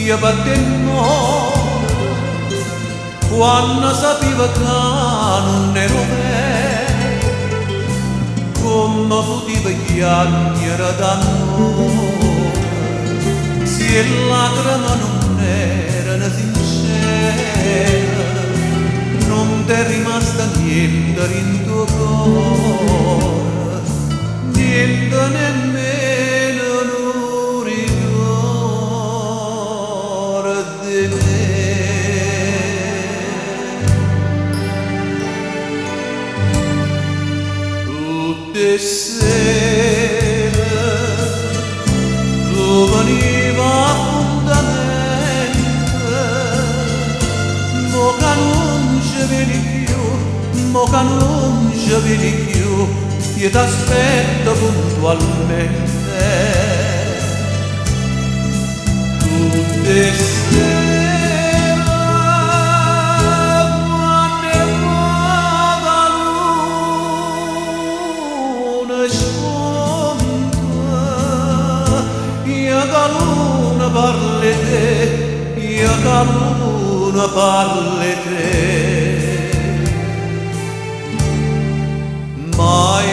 io battemmo quando sapeva che non ero me, come poteva chiamare d'amore se le lacrime non erano sincere, non t'è rimasta niente in tuo cuore, niente nemmeno un ricordo di me. Tutte sere tu veniva appuntamento, mo che non ci vieni più, mo che non ci vieni più, io t'aspetto puntualmente. Tutte sere quando è la luna spunta, io che luna parli te, io che luna parli te. Ma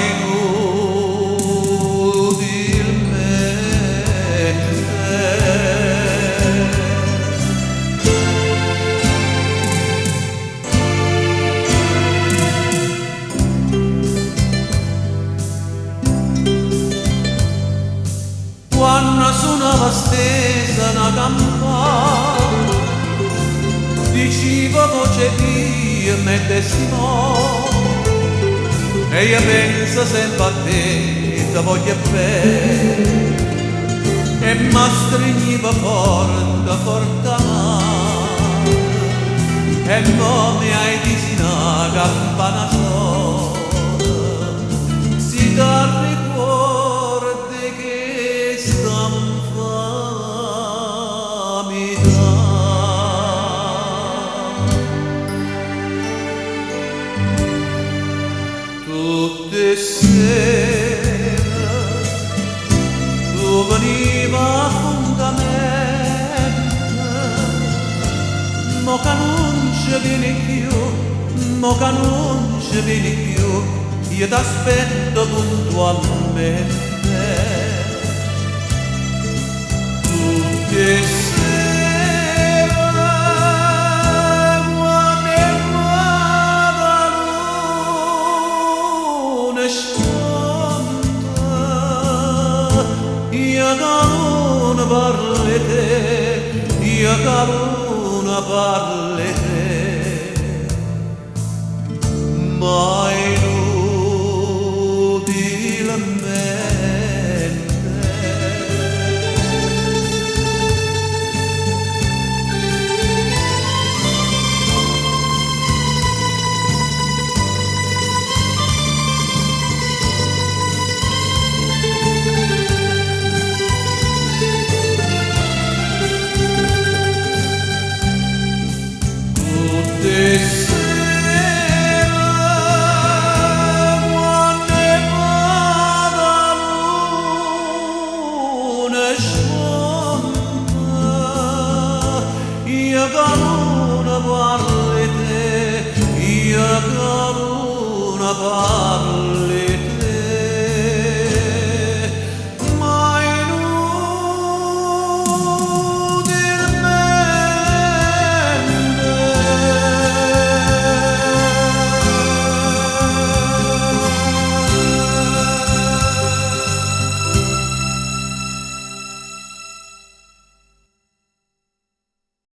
quando suonava stesa una campana, diceva voce mia me testimone, e io penso sempre a te, ti voglio bene, e mi stringiva forte, forte a mano, e non mi hai disinata una campana sola, si ti ricordi che tutte sere tu veniva appuntamento, mo che non ci vieni più, mo che non ci vieni più, io t'aspetto puntualmente. Tutte sere quando è la luna spunta, io che luna parli te, io che luna parli te. Ma tutte sere quando è la luna spunta, io che luna parli te, io che luna parli